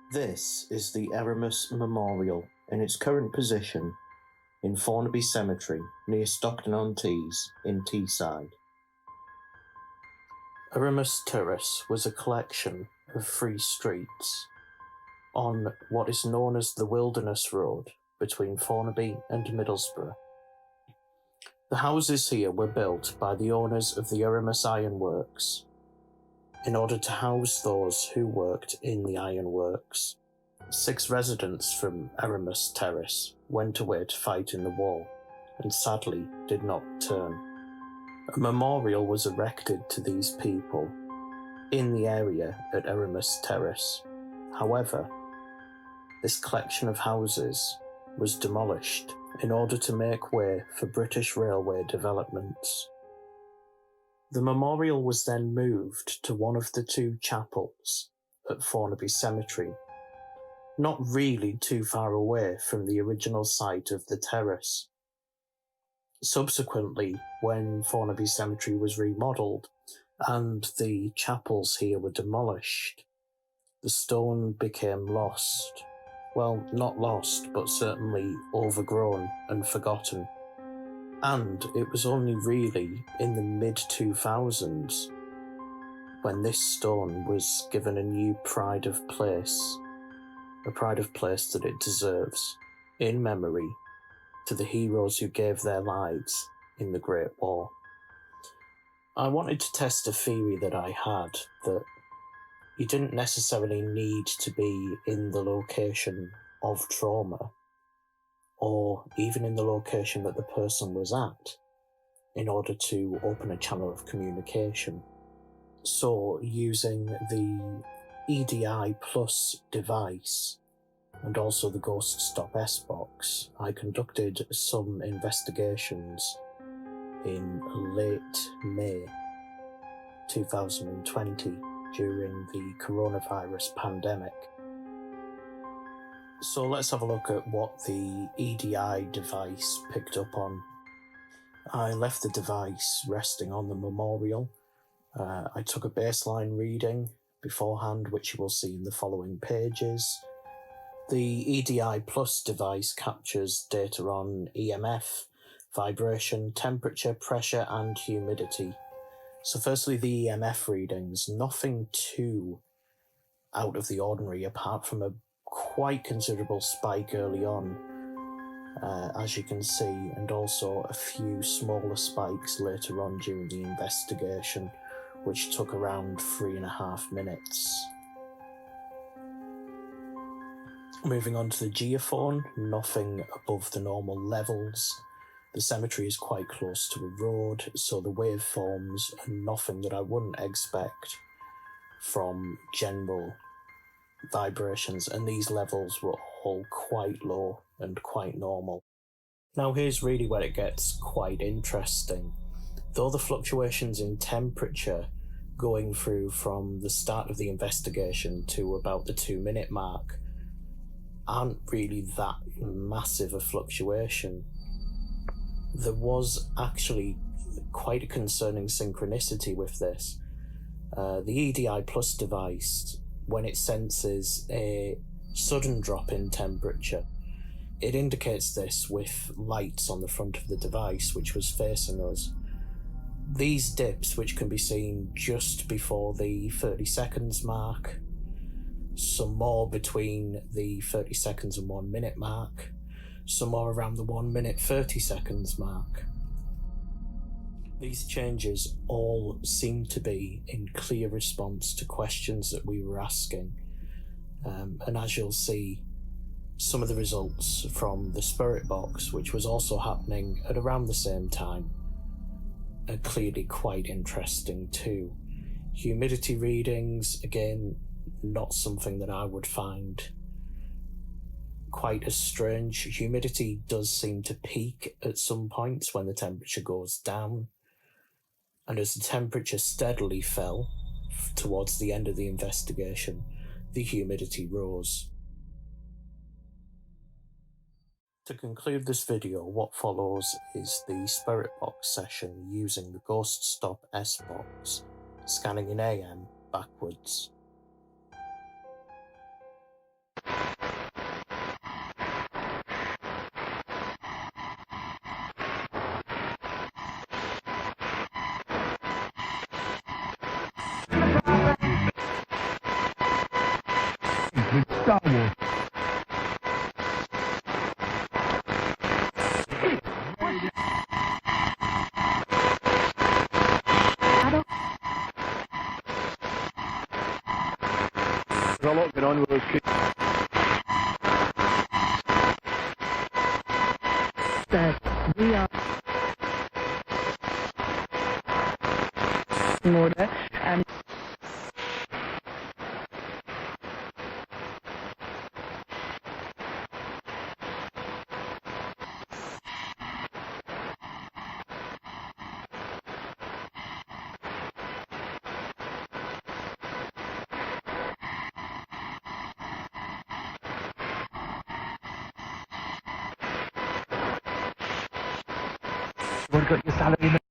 This is the Erimus Memorial in its current position in Thornaby Cemetery near Stockton-on-Tees in Teesside. Erimus Terrace was a collection of 3 streets on what is known as the Wilderness Road between Thornaby and Middlesbrough. The houses here were built by the owners of the Erimus Ironworks in order to house those who worked in the ironworks. 6 residents from Erimus Terrace went away to fight in the war and sadly did not return. A memorial was erected to these people in the area at Erimus Terrace. However, this collection of houses was demolished in order to make way for British railway developments. The memorial was then moved to one of the 2 chapels at Thornaby Cemetery, not really too far away from the original site of the terrace. Subsequently, when Thornaby Cemetery was remodelled and the chapels here were demolished, the stone became lost. Well, not lost, but certainly overgrown and forgotten. And it was only really in the mid-2000s when this stone was given a new pride of place, a pride of place that it deserves, in memory to the heroes who gave their lives in the Great War. I wanted to test a theory that I had, that you didn't necessarily need to be in the location of trauma, or even in the location that the person was at, in order to open a channel of communication. So, using the EDI Plus device and also the Ghost Stop S-Box, I conducted some investigations in late May 2020 during the coronavirus pandemic. So let's have a look at what the EDI device picked up on. I left the device resting on the memorial. I took a baseline reading beforehand, which you will see in the following pages. The EDI Plus device captures data on EMF, vibration, temperature, pressure, and humidity. So firstly, the EMF readings, nothing too out of the ordinary apart from a quite considerable spike early on, as you can see, and also a few smaller spikes later on during the investigation, which took around 3.5 minutes. Moving on to the geophone, nothing above the normal levels. The cemetery is quite close to a road, so the waveforms are nothing that I wouldn't expect from general vibrations, and these levels were all quite low and quite normal. Now here's really where it gets quite interesting. Though the fluctuations in temperature going through from the start of the investigation to about the 2-minute mark aren't really that massive a fluctuation, there was actually quite a concerning synchronicity with this. The EDI Plus device, when it senses a sudden drop in temperature, it indicates this with lights on the front of the device which was facing us. These dips, which can be seen just before the 30 seconds mark, some more between the 30 seconds and 1 minute mark, some more around the 1 minute 30 seconds mark. These changes all seem to be in clear response to questions that we were asking. And as you'll see, some of the results from the spirit box, which was also happening at around the same time, are clearly quite interesting too. Humidity readings, again, not something that I would find quite as strange. Humidity does seem to peak at some points when the temperature goes down, and as the temperature steadily fell towards the end of the investigation, the humidity rose. To conclude this video, what follows is the spirit box session using the Ghost Stop S-Box, scanning in AM backwards. a lot going on with those kids. We are in order and You've got your salary.